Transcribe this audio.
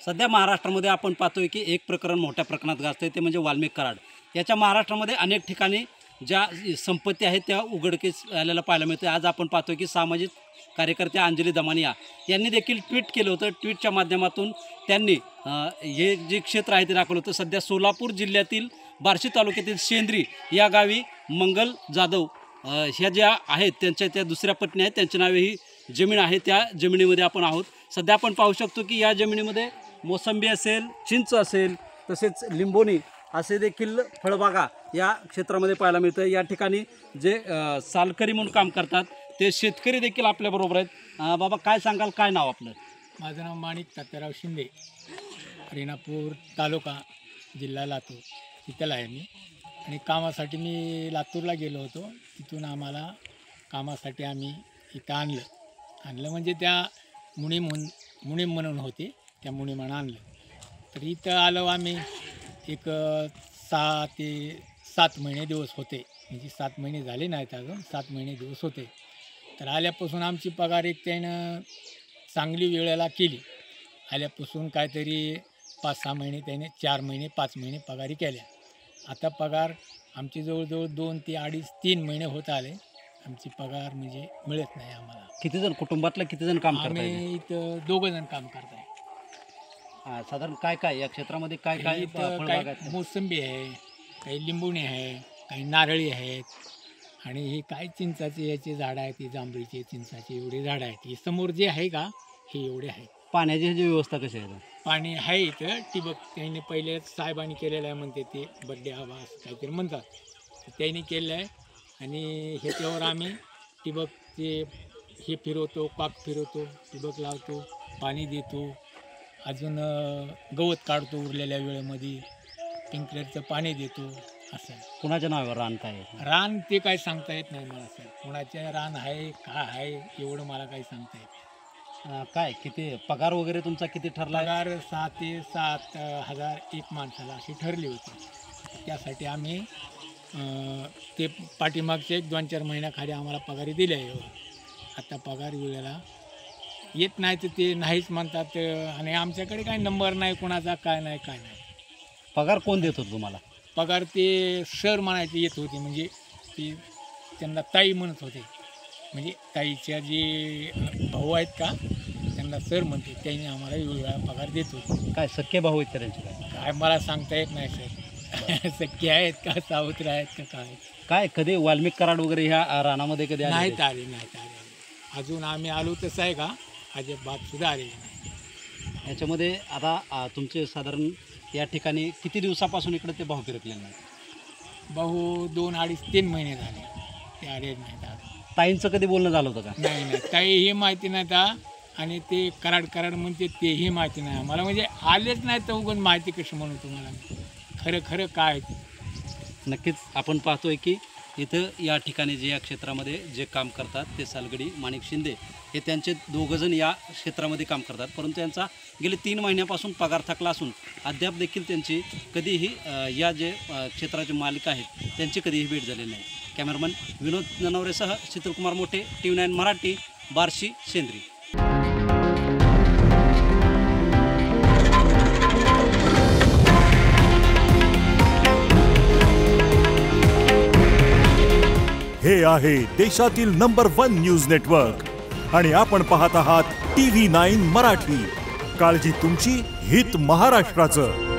सध्या महाराष्ट्रामध्ये आपण पाहतोय की एक प्रकरण मोठ्या प्रमाणात गाजतंय ते म्हणजे वाल्मिक कराड। याच्या महाराष्ट्रामध्ये अनेक ठिकाणी ज्या संपत्ती आहेत त्या उघडकीस आलेला पाहायला मिळते। आज आपण पाहतोय की सामाजिक कार्यकर्त्या अंजली दमानिया यांनी देखील ट्विट केलं होतं। ट्विटच्या माध्यमातून त्यांनी हे जे क्षेत्र आहे ते दाखवलं होतं। सध्या सोलापूर जिल्ह्यातील बार्शी तालुक्यातील शेंद्री या गावी मंगल जाधव ह्या ज्या आहेत त्यांच्या त्या दुसऱ्या पत्नी आहेत, त्यांच्या नावे ही जमीन आहे। त्या जमिनीमध्ये आपण आहोत। सध्या आपण पाहू शकतो की या जमिनीमध्ये मोसंबी असेल, चिंच असेल, तसेच लिंबोणी असे देखील फळबागा या क्षेत्रामध्ये पाहायला मिळतं। या ठिकाणी जे सालकरी म्हणून काम करतात ते शेतकरी देखील आपल्याबरोबर आहेत। बाबा काय सांगाल, काय नाव आपलं? माझं नाव माणिक तात्याराव शिंदे, रेणापूर तालुका, जिल्हा लातूर तिथला आहे मी। आणि कामासाठी मी लातूरला गेलो होतो। तिथून आम्हाला कामासाठी आम्ही इथं आणलं म्हणजे त्या मुनीम म्हणून होते, त्या मुनीमानं आणलं। तर इथं आलो आम्ही एक 6 ते 7 महिने दिवस होते, म्हणजे 7 महिने झाले नाहीत अजून, 7 महिने दिवस होते। तर आल्यापासून आमची पगार एक त्यानं चांगली वेळेला केली। आल्यापासून काहीतरी 5-6 महिने त्याने 4 महिने 5 महिने पगारी केल्या। आता पगार आमची जवळजवळ 2 ते 2.5-3 महिने होत आले, आमची पगार म्हणजे मिळत नाही आम्हाला। किती जण कुटुंबातलं किती जण काम करतात? आम्ही इथं 2 जण काम करत आहे। साधारण काय काय या क्षेत्रामध्ये काय काय इथं काही मोसंबी आहे, काही लिंबुणी आहे, काही नारळी आहेत आणि हे काय चिंचाचे याचे झाडं आहेत, जांभळीचे चिंचाचे एवढे झाडं आहेत। हे समोर जे आहे का हे एवढे आहेत। पाण्याची ह्याची व्यवस्था कशी आहे? पाणी आहे इथं ठिबक, त्यांनी पहिले साहेबांनी केलेलं आहे, म्हणते ते बड्डे हवा असं काहीतरी म्हणतात, त्यांनी केलं आहे। आणि ह्याच्यावर आम्ही ठिबकचे हे फिरवतो, पाक फिरवतो, ठिबक लावतो, पाणी देतो, अजून गवत काढतो उरलेल्या वेळेमध्ये, स्प्रिंकलरचं पाणी देतो असं। कुणाच्या नावावर रान काय? रान ते काय सांगता येत नाही मला सर, कुणाचे रान आहे का आहे एवढं मला काही सांगता येत नाही। काय किती पगार वगैरे तुमचा किती ठरला? पगार 6 ते 7 हजार एक माणसाला अशी ठरली होती। त्यासाठी आम्ही ते पाठीमागच्या 1-2-4 महिन्याखाली आम्हाला पगारी दिल्या आहे। आता पगार वेळेला येत नाही तर ते नाहीच म्हणतात। आणि आमच्याकडे काही नंबर नाही कोणाचा, काय नाही। पगार कोण देत होतं तुम्हाला? पगार ते सर म्हणायचे येत होते, म्हणजे ते त्यांना ताई म्हणत होते, म्हणजे ताईच्या जे भाऊ आहेत का त्यांना सर म्हणते, त्यांनी आम्हाला वेगवेगळा पगार देत होते। काय सख्खे भाऊ आहेत त्यांचे? काय मला सांगता येत नाही सर, सख्खे आहेत का सावत्र आहेत का काय कधी वाल्मिक कराड वगैरे ह्या रानामध्ये कधी नाहीत आले अजून। आम्ही आलो तसं आहे का अजिबात सुद्धा आलेले नाही। याच्यामध्ये आता तुमचे साधारण या ठिकाणी किती दिवसापासून इकडे ते भाऊ फिरकले नाही? भाऊ 2-2.5-3 महिने झाले ते आले नाहीत। ताईंचं कधी बोलणं झालं होतं का? नाही, ताई हे माहिती नाही का, आणि ते कराड म्हणते तेही माहिती नाही आम्हाला, म्हणजे आलेच नाही तर उगून माहिती कशी म्हणू तुम्हाला, खरं काय ते नक्कीच आपण पाहतोय की इथं या ठिकाणी जे या क्षेत्रामध्ये जे काम करतात ते सालगडी माणिक शिंदे हे त्यांचे 2 जण या क्षेत्रामध्ये काम करतात, परंतु त्यांचा गेले 3 महिन्यापासून पगार थकला असून अद्याप देखील त्यांची कधीही या जे क्षेत्राचे मालिक आहेत त्यांची कधीही भेट झालेली नाही। कॅमेरामन विनोद ननवरेसह शीतलकुमार मोठे, TV9 मराठी, बार्शी, शेंद्री। हे आहे देशातील नंबर 1 न्यूज नेटवर्क आणि आपण पाहत आहात TV9 मराठी। काळजी तुमची, हित महाराष्ट्राचं।